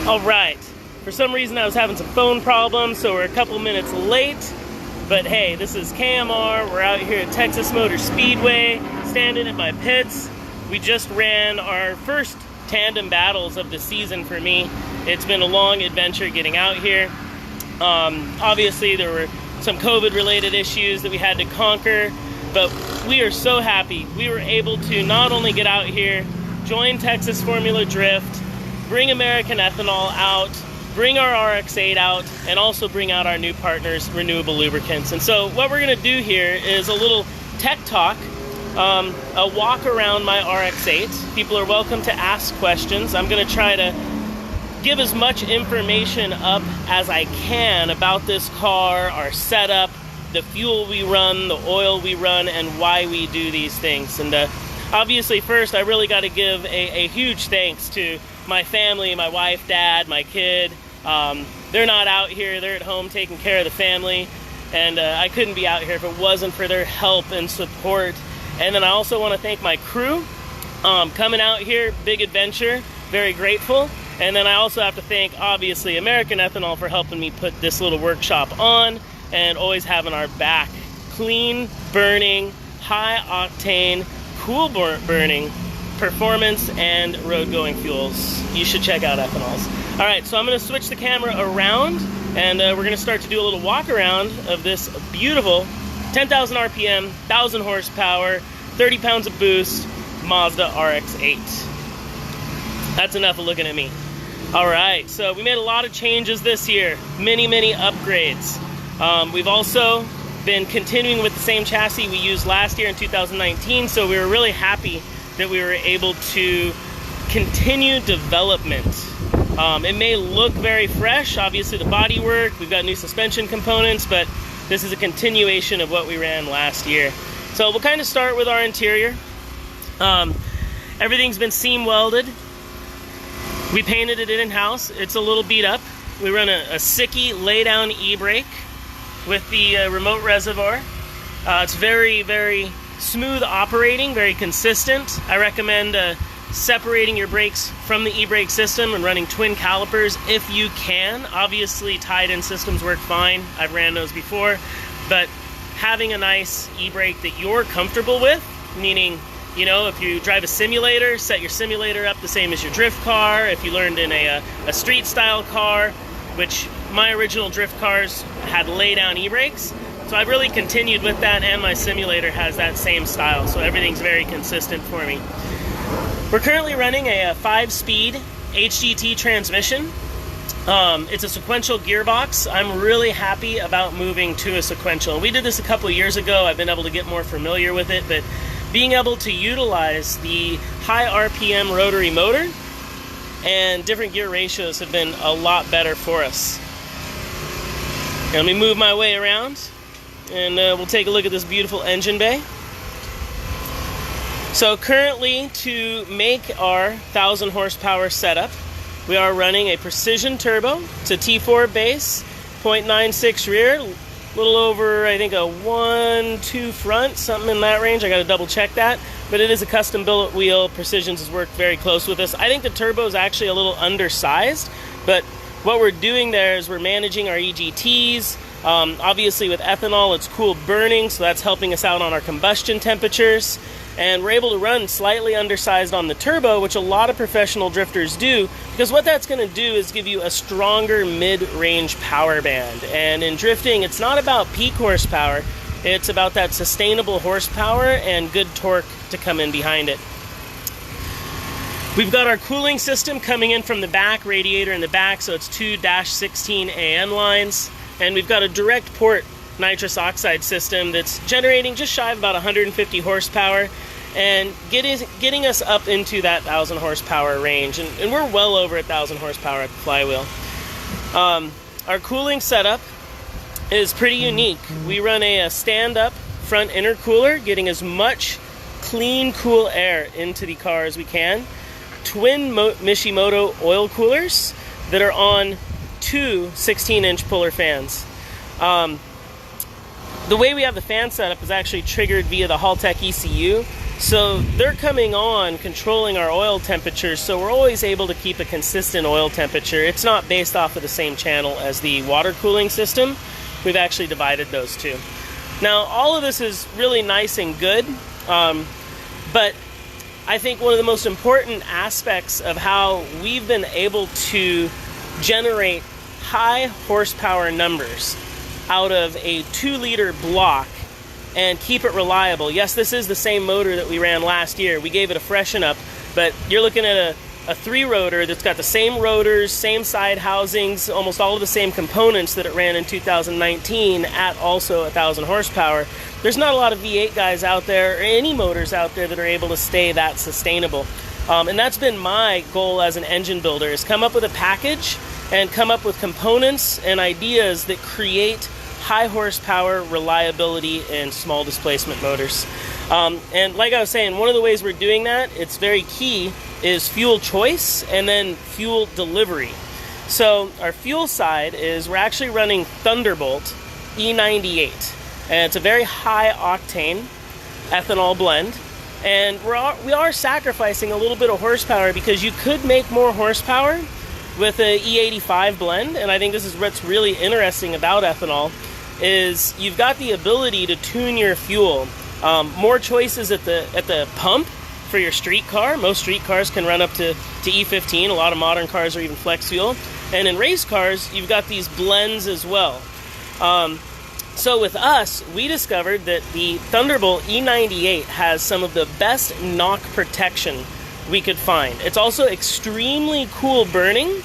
Alright, for some reason I was having some phone problems, so we're a couple minutes late. But hey, this is KMR. We're out here at Texas Motor Speedway, standing at my pits. We just ran our first tandem battles of the season for me. It's been a long adventure getting out here. Obviously there were some COVID related issues that we had to conquer, but we are so happy we were able to not only get out here, join Texas Formula Drift, bring American Ethanol out, bring our RX8 out, and also bring out our new partners, Renewable Lubricants. And so what we're gonna do here is a little tech talk, a walk around my RX8. People are welcome to ask questions. I'm gonna try to give as much information up as I can about this car, our setup, the fuel we run, the oil we run, and why we do these things. And obviously first I really got to give a huge thanks to my family, my wife, dad, my kid. They're not out here, they're at home taking care of the family, and I couldn't be out here if it wasn't for their help and support. And then I also want to thank my crew coming out here, big adventure, very grateful. And then I also have to thank, obviously, American Ethanol for helping me put this little workshop on and always having our back. Clean burning, high octane, cool burning performance and road going fuels. You should check out Ethanols. All right, so I'm gonna switch the camera around and we're gonna start to do a little walk around of this beautiful 10,000 RPM, 1,000 horsepower, 30 pounds of boost Mazda RX8. That's enough of looking at me. All right, so we made a lot of changes this year, many upgrades. We've also been continuing with the same chassis we used last year in 2019, so we were really happy that we were able to continue development. It may look very fresh, obviously the bodywork, we've got new suspension components, but this is a continuation of what we ran last year. So we'll kind of start with our interior. Everything's been seam welded. We painted it in-house. It's a little beat up. We run a Sicky lay-down e-brake with the remote reservoir. It's very smooth operating, very consistent. I recommend separating your brakes from the e-brake system and running twin calipers if you can. Obviously tied-in systems work fine. I've ran those before, but having a nice e-brake that you're comfortable with, meaning, you know, if you drive a simulator, set your simulator up the same as your drift car. If you learned in a street style car, which my original drift cars had lay-down e-brakes, so I've really continued with that, and my simulator has that same style, so everything's very consistent for me. We're currently running a 5-speed Hdt Transmission. It's a sequential gearbox. I'm really happy about moving to a sequential. We did this a couple of years ago. I've been able to get more familiar with it, but being able to utilize the high RPM rotary motor and different gear ratios have been a lot better for us. Let me move my way around and we'll take a look at this beautiful engine bay. So currently, to make our 1,000 horsepower setup, we are running a precision turbo. It's a T4 base, 0.96 rear, a little over, I think, a 1.2 front, something in that range. I got to double check that, but it is a custom billet wheel. Precisions has worked very close with us. I think the turbo is actually a little undersized, but what we're doing there is we're managing our EGTs. Obviously with ethanol, it's cool burning, so that's helping us out on our combustion temperatures. And we're able to run slightly undersized on the turbo, which a lot of professional drifters do, because what that's going to do is give you a stronger mid-range power band. And in drifting, it's not about peak horsepower, it's about that sustainable horsepower and good torque to come in behind it. We've got our cooling system coming in from the back, radiator in the back, so it's 2-16 AM lines. And we've got a direct port nitrous oxide system that's generating just shy of about 150 horsepower and getting us up into that 1,000 horsepower range. And we're well over 1,000 horsepower at the flywheel. Our cooling setup is pretty unique. We run a stand-up front intercooler, getting as much clean, cool air into the car as we can. Twin Mishimoto oil coolers that are on 2 16-inch puller fans. The way we have the fan setup is actually triggered via the Haltech ECU. So they're coming on, controlling our oil temperature, so we're always able to keep a consistent oil temperature. It's not based off of the same channel as the water cooling system. We've actually divided those two. Now, all of this is really nice and good, but I think one of the most important aspects of how we've been able to generate high horsepower numbers out of a 2-liter block and keep it reliable. Yes, this is the same motor that we ran last year. We gave it a freshen up, but you're looking at a 3-rotor that's got the same rotors, same side housings, almost all of the same components that it ran in 2019 at also 1,000 horsepower. There's not a lot of V8 guys out there, or any motors out there, that are able to stay that sustainable. And that's been my goal as an engine builder, is come up with a package and come up with components and ideas that create high horsepower reliability in small displacement motors. And like I was saying, one of the ways we're doing that, it's very key, is fuel choice and then fuel delivery. So our fuel side is we're actually running Thunderbolt E98, and it's a very high octane ethanol blend. And we are sacrificing a little bit of horsepower, because you could make more horsepower with a E85 blend. And I think this is what's really interesting about ethanol, is you've got the ability to tune your fuel. More choices at the pump for your street car. Most street cars can run up to E15. A lot of modern cars are even flex fuel. And in race cars, you've got these blends as well. So with us, we discovered that the Thunderbolt E98 has some of the best knock protection we could find. It's also extremely cool burning,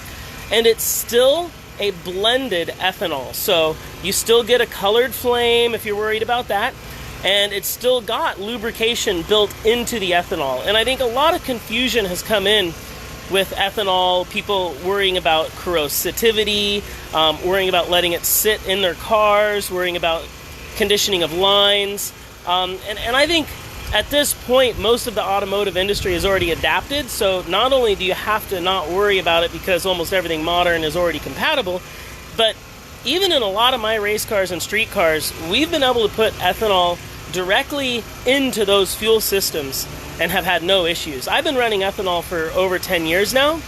and it's still a blended ethanol. So you still get a colored flame if you're worried about that, and it's still got lubrication built into the ethanol. And I think a lot of confusion has come in with ethanol, people worrying about corrosivity, worrying about letting it sit in their cars, worrying about conditioning of lines. And I think at this point, most of the automotive industry has already adapted. So not only do you have to not worry about it because almost everything modern is already compatible, but even in a lot of my race cars and street cars, we've been able to put ethanol directly into those fuel systems and have had no issues. I've been running ethanol for over 10 years now.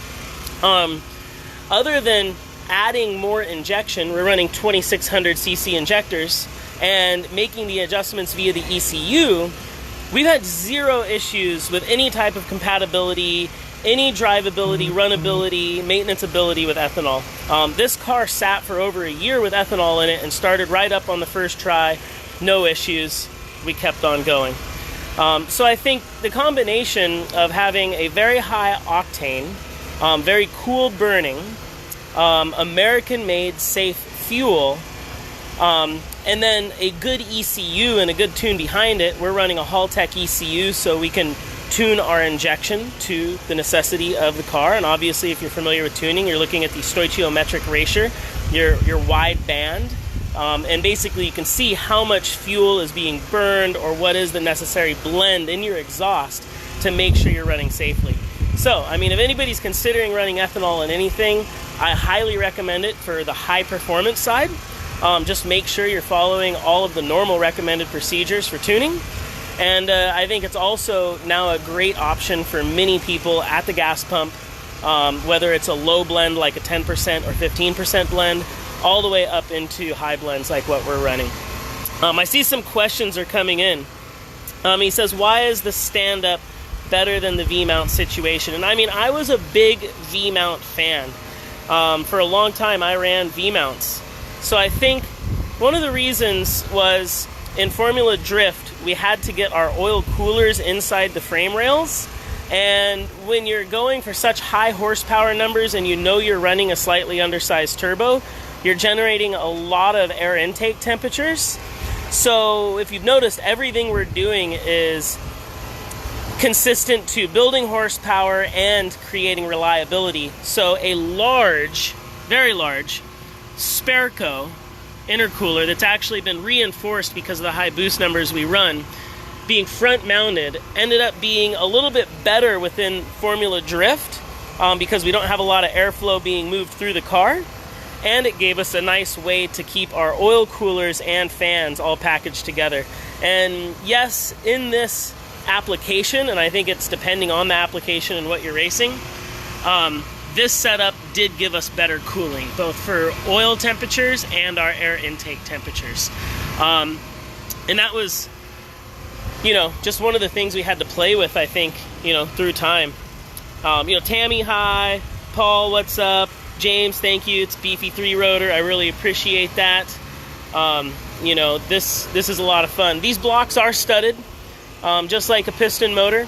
Other than adding more injection, we're running 2600 cc injectors and making the adjustments via the ECU. We've had zero issues with any type of compatibility, any drivability, runnability, maintenanceability with ethanol. This car sat for over a year with ethanol in it and started right up on the first try. No issues. We kept on going. So I think the combination of having a very high octane, very cool burning, American-made safe fuel, and then a good ECU and a good tune behind it. We're running a Halltech ECU, so we can tune our injection to the necessity of the car. And obviously, if you're familiar with tuning, you're looking at the stoichiometric ratio, your wide band. And basically you can see how much fuel is being burned or what is the necessary blend in your exhaust to make sure you're running safely. So, I mean, if anybody's considering running ethanol in anything, I highly recommend it for the high performance side. Just make sure you're following all of the normal recommended procedures for tuning. And I think it's also now a great option for many people at the gas pump, whether it's a low blend like a 10% or 15% blend, all the way up into high blends like what we're running. I see some questions are coming in. He says, why is the stand-up better than the V-mount situation? And I mean, I was a big V-mount fan. For a long time, I ran V-mounts. So I think one of the reasons was in Formula Drift, we had to get our oil coolers inside the frame rails. And when you're going for such high horsepower numbers and you know you're running a slightly undersized turbo, you're generating a lot of air intake temperatures. So if you've noticed, everything we're doing is consistent to building horsepower and creating reliability. So a large, very large, Sparco intercooler that's actually been reinforced because of the high boost numbers we run, being front mounted, ended up being a little bit better within Formula Drift because we don't have a lot of airflow being moved through the car. And it gave us a nice way to keep our oil coolers and fans all packaged together. And yes, in this application, and I think it's depending on the application and what you're racing, this setup did give us better cooling, both for oil temperatures and our air intake temperatures. And that was, you know, just one of the things we had to play with, I think, you know, through time. You know, Tammy, hi. Paul, what's up? James, thank you. It's Beefy 3 rotor. I really appreciate that. You know, this is a lot of fun. These blocks are studded, just like a piston motor.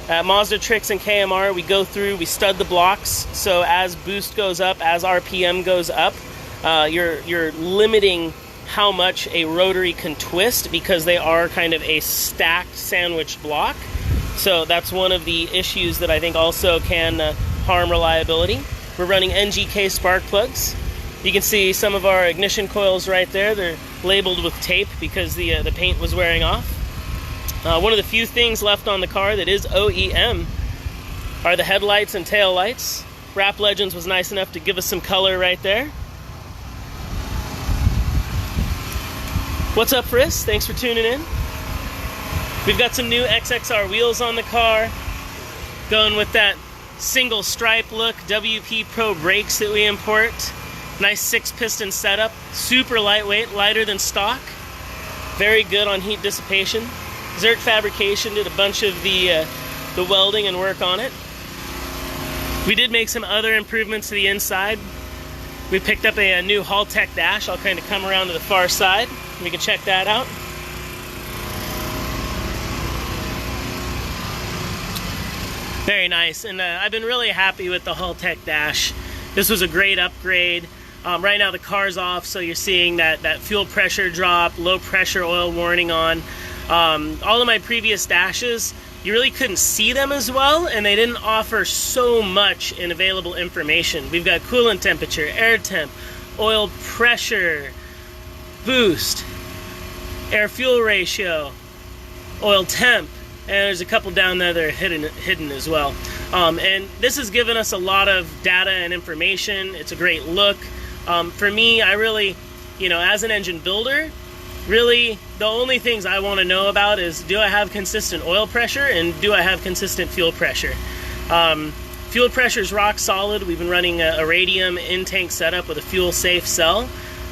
At Mazda Tricks and KMR, we go through, we stud the blocks, so as boost goes up, as RPM goes up, you're limiting how much a rotary can twist, because they are kind of a stacked sandwich block. So that's one of the issues that I think also can harm reliability. We're running Ngk Spark Plugs. You can see some of our ignition coils right there. They're labeled with tape because the paint was wearing off. One of the few things left on the car that is OEM are the headlights and tail lights. Rap Legends was nice enough to give us some color right there. What's up, Friss? Thanks for tuning in. We've got some new Xxr wheels on the car, going with that single stripe look, WP Pro brakes that we import. Nice 6-piston setup, super lightweight, lighter than stock. Very good on heat dissipation. Xxr Fabrication did a bunch of the welding and work on it. We did make some other improvements to the inside. We picked up a new Hall-Tech dash. I'll kind of come around to the far side. We can check that out. Very nice, and I've been really happy with the Hall-Tech dash. This was a great upgrade. Right now the car's off, so you're seeing that fuel pressure drop, low pressure oil warning on. All of my previous dashes, you really couldn't see them as well, and they didn't offer so much in available information. We've got coolant temperature, air temp, oil pressure, boost, air fuel ratio, oil temp, and there's a couple down there that are hidden as well. And this has given us a lot of data and information. It's a great look. For me, I really, you know, as an engine builder, really the only things I want to know about is, do I have consistent oil pressure and do I have consistent fuel pressure? Fuel pressure is rock solid. We've been running a radium in-tank setup with a fuel-safe cell.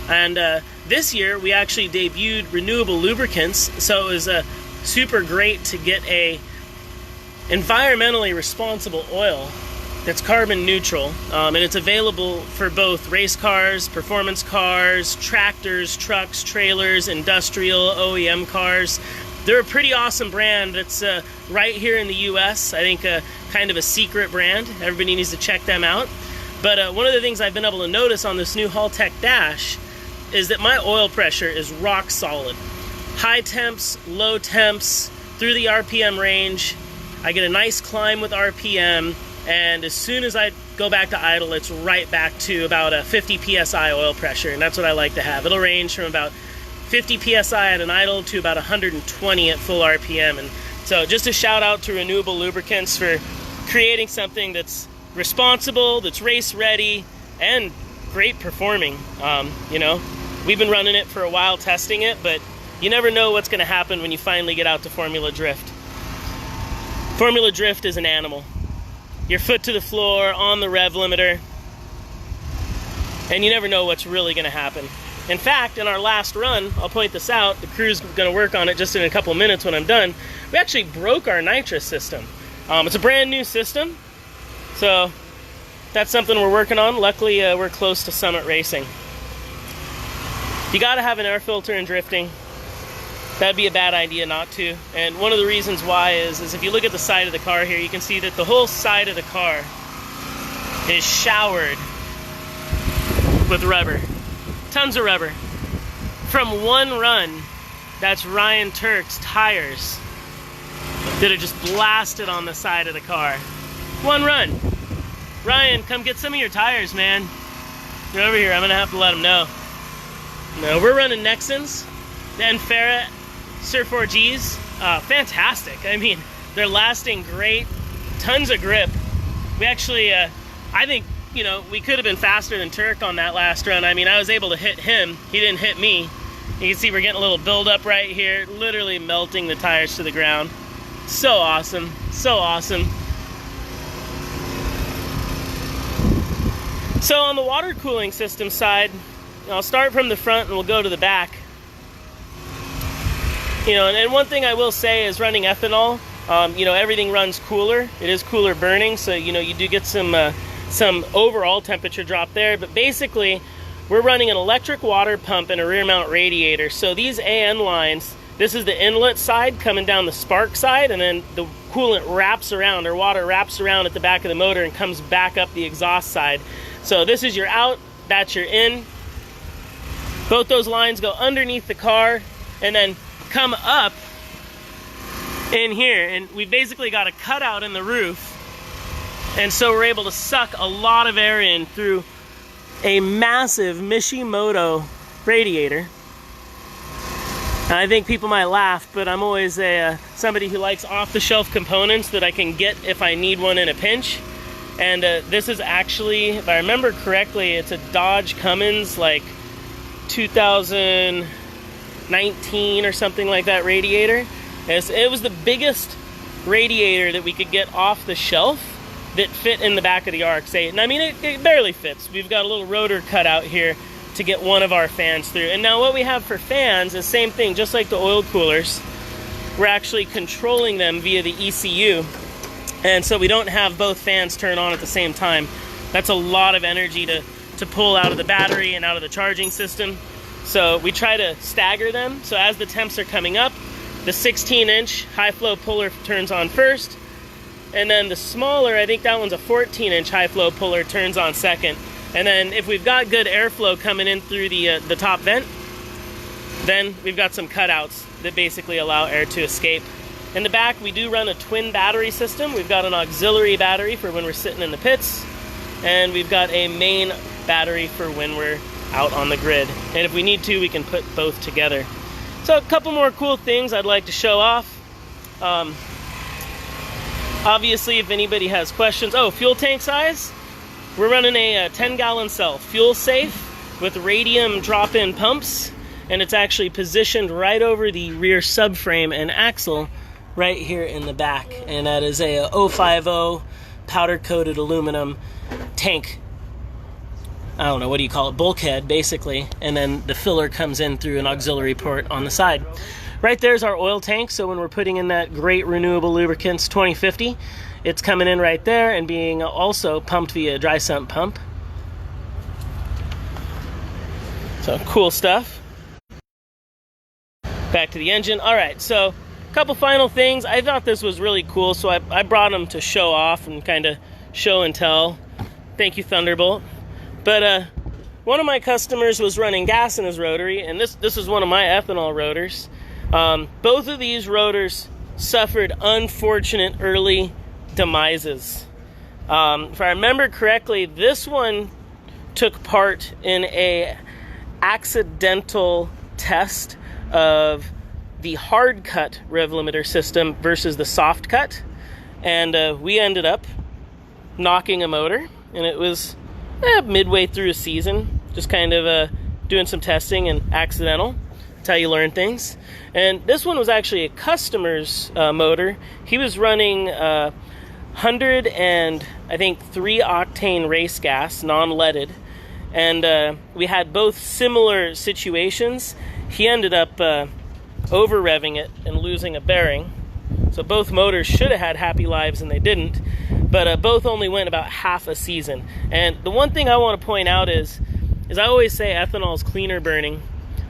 And this year we actually debuted Renewable Lubricants, so it was super great to get a environmentally responsible oil that's carbon neutral, and it's available for both race cars, performance cars, tractors, trucks, trailers, industrial, OEM cars. They're a pretty awesome brand that's right here in the US. I think kind of a secret brand. Everybody needs to check them out. But one of the things I've been able to notice on this new Hall-Tech dash is that my oil pressure is rock solid. High temps, low temps, through the RPM range. I get a nice climb with RPM, and as soon as I go back to idle, it's right back to about a 50 PSI oil pressure, and that's what I like to have. It'll range from about 50 PSI at an idle to about 120 at full RPM. And so just a shout out to Renewable Lubricants for creating something that's responsible, that's race ready, and great performing. You know, we've been running it for a while, testing it, but you never know what's going to happen when you finally get out to Formula Drift. Formula Drift is an animal. Your foot to the floor, on the rev limiter, and you never know what's really going to happen. In fact, in our last run, I'll point this out, the crew's going to work on it just in a couple minutes when I'm done, we actually broke our nitrous system. It's a brand new system, so that's something we're working on. Luckily, we're close to Summit Racing. You got to have an air filter in drifting. That'd be a bad idea not to. And one of the reasons why is if you look at the side of the car here, you can see that the whole side of the car is showered with rubber. Tons of rubber. From one run, that's Ryan Turk's tires that are just blasted on the side of the car. One run. Ryan, come get some of your tires, man. They're over here. I'm gonna have to let him know. No, we're running Nexans, the Enfera Xxr 4Gs. Fantastic. I mean, they're lasting great. Tons of grip. We actually, I think, you know, we could have been faster than Turk on that last run. I mean, I was able to hit him. He didn't hit me. You can see we're getting a little buildup right here, literally melting the tires to the ground. So awesome, so awesome. So on the water cooling system side, I'll start from the front and we'll go to the back. You know, and one thing I will say is running ethanol, you know, everything runs cooler. It is cooler burning, so you know, you do get some overall temperature drop there. But basically, we're running an electric water pump and a rear mount radiator. So these AN lines, this is the inlet side coming down the spark side, and then the coolant wraps around, or water wraps around at the back of the motor and comes back up the exhaust side. So this is your out, that's your in. Both those lines go underneath the car and then come up in here, and we've basically got a cutout in the roof, and so we're able to suck a lot of air in through a massive Mishimoto radiator. And I think people might laugh, but I'm always somebody who likes off-the-shelf components that I can get if I need one in a pinch. And this is actually, if I remember correctly, it's a Dodge Cummins, like 2019 or something like that radiator. It was the biggest radiator that we could get off the shelf that fit in the back of the RX8. And I mean, it barely fits. We've got a little rotor cut out here to get one of our fans through. And now what we have for fans is same thing, just like the oil coolers. We're actually controlling them via the ECU. And so we don't have both fans turn on at the same time. That's a lot of energy to pull out of the battery and out of the charging system. So we try to stagger them. So as the temps are coming up, the 16-inch high flow puller turns on first. And then the smaller, I think that one's a 14-inch high flow puller, turns on second. And then if we've got good airflow coming in through the top vent, then we've got some cutouts that basically allow air to escape. In the back, we do run a twin battery system. We've got an auxiliary battery for when we're sitting in the pits, and we've got a main battery for when we're out on the grid. And if we need to, we can put both together. So a couple more cool things I'd like to show off. Obviously, if anybody has questions, fuel tank size. We're running a 10-gallon cell, fuel safe with radium drop-in pumps, and it's actually positioned right over the rear subframe and axle right here in the back. And that is a 050 powder-coated aluminum tank. I don't know, what do you call it? Bulkhead, basically. And then the filler comes in through an auxiliary port on the side. Right there's our oil tank, so when we're putting in that great Renewable Lubricants 2050, it's coming in right there and being also pumped via a dry sump pump. So cool stuff. Back to the engine. All right, so a couple final things. I thought this was really cool, so I brought them to show off and kind of show and tell. Thank you, Thunderbolt. But one of my customers was running gas in his rotary, and this is one of my ethanol rotors. Both of these rotors suffered unfortunate early demises. If I remember correctly, this one took part in a accidental test of the hard cut rev limiter system versus the soft cut, and we ended up knocking a motor, and it was midway through a season, just kind of doing some testing and accidental. That's how you learn things. And this one was actually a customer's motor. He was running 100 and I think 3 octane race gas, non-leaded, and we had both similar situations. He ended up over revving it and losing a bearing. So both motors should have had happy lives and they didn't, but both only went about half a season. And the one thing I want to point out is I always say ethanol is cleaner burning.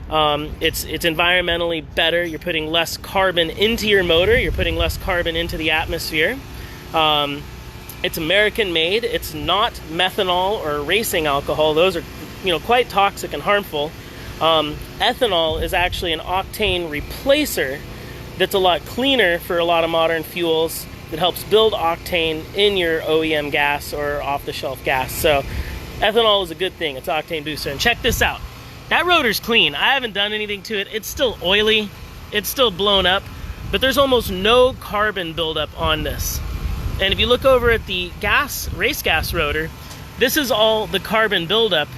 It's environmentally better. You're putting less carbon into your motor. You're putting less carbon into the atmosphere. It's American made. It's not methanol or racing alcohol. Those are, quite toxic and harmful. Ethanol is actually an octane replacer that's a lot cleaner for a lot of modern fuels, that helps build octane in your OEM gas or off-the-shelf gas. So ethanol is a good thing. It's octane booster. And check this out. That rotor's clean. I haven't done anything to it. It's still oily. It's still blown up. But there's almost no carbon buildup on this. And if you look over at the race gas rotor, this is all the carbon buildup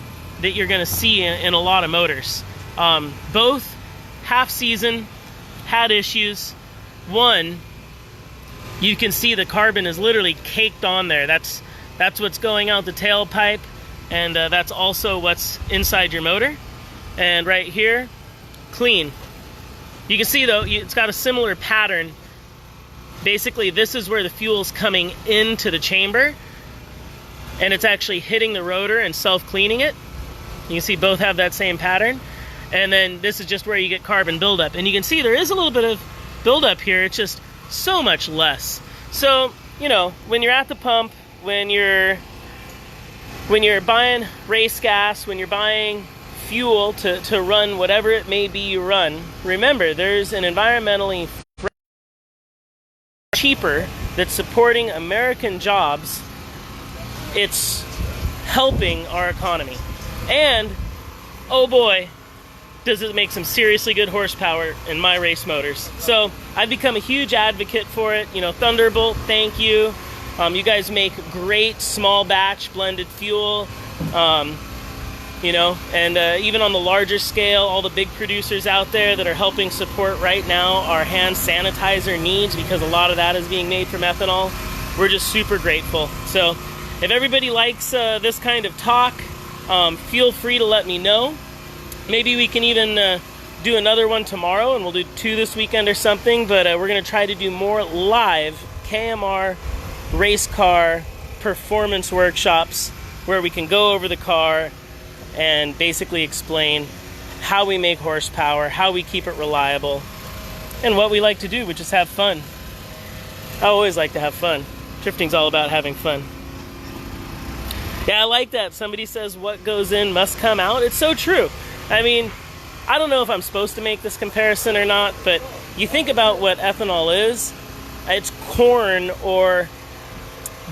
that you're going to see in a lot of motors. Both half season had issues. One you can see the carbon is literally caked on there. That's what's going out the tailpipe, and that's also what's inside your motor. And right here, clean. You can see though, it's got a similar pattern. Basically, this is where the fuel's coming into the chamber, and it's actually hitting the rotor and self-cleaning it. You can see both have that same pattern. And then this is just where you get carbon buildup. And you can see there is a little bit of buildup here. It's just so much less. So, you know, when you're at the pump, when you're buying race gas, when you're buying fuel to run whatever it may be you run, remember there's an environmentally cheaper that's supporting American jobs. It's helping our economy. And, oh boy, does it make some seriously good horsepower in my race motors. So I've become a huge advocate for it. You know, Thunderbolt, thank you. You guys make great small batch blended fuel. You know, and even on the larger scale, all the big producers out there that are helping support right now our hand sanitizer needs, because a lot of that is being made from ethanol. We're just super grateful. So if everybody likes this kind of talk, feel free to let me know. Maybe we can even do another one tomorrow, and we'll do 2 this weekend or something, but we're going to try to do more live KMR race car performance workshops where we can go over the car and basically explain how we make horsepower, how we keep it reliable, and what we like to do, which is have fun. I always like to have fun. Drifting's all about having fun. Yeah, I like that. Somebody says what goes in must come out. It's so true. I mean, I don't know if I'm supposed to make this comparison or not, but you think about what ethanol is. It's corn or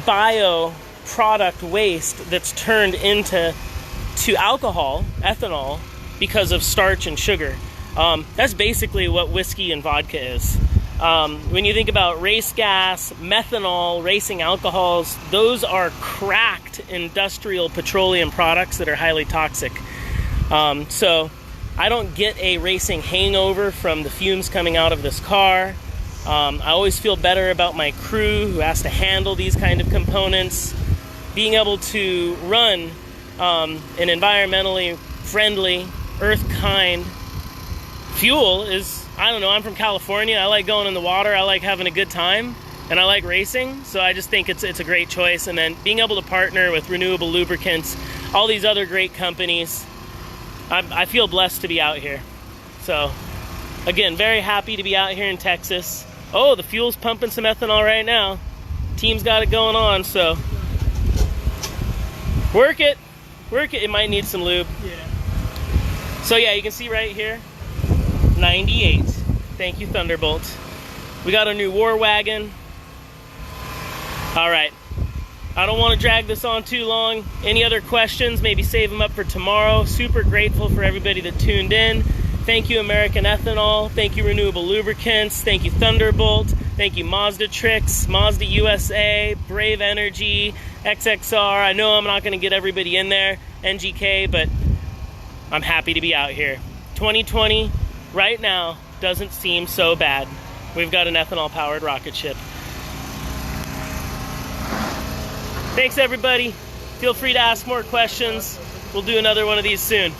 bio product waste that's turned into alcohol, ethanol, because of starch and sugar. That's basically what whiskey and vodka is. When you think about race gas, methanol, racing alcohols, those are cracked industrial petroleum products that are highly toxic. So I don't get a racing hangover from the fumes coming out of this car. I always feel better about my crew who has to handle these kind of components. Being able to run an environmentally friendly, earth-kind fuel is, I don't know, I'm from California. I like going in the water. I like having a good time, and I like racing. So I just think it's a great choice. And then being able to partner with Renewable Lubricants, all these other great companies, I feel blessed to be out here. So again, very happy to be out here in Texas. Oh, the fuel's pumping some ethanol right now. Team's got it going on, so work it. It might need some lube. Yeah. So yeah, you can see right here, 98. Thank you, Thunderbolt. We got a new War Wagon. All right. I don't want to drag this on too long. Any other questions, maybe save them up for tomorrow. Super grateful for everybody that tuned in. Thank you, American Ethanol. Thank you, Renewable Lubricants. Thank you, Thunderbolt. Thank you, Mazda Tricks, Mazda USA, Brave Energy, Xxr. I know I'm not going to get everybody in there, Ngk, but I'm happy to be out here. 2020, right now, doesn't seem so bad. We've got an ethanol-powered rocket ship. Thanks, everybody. Feel free to ask more questions. We'll do another one of these soon.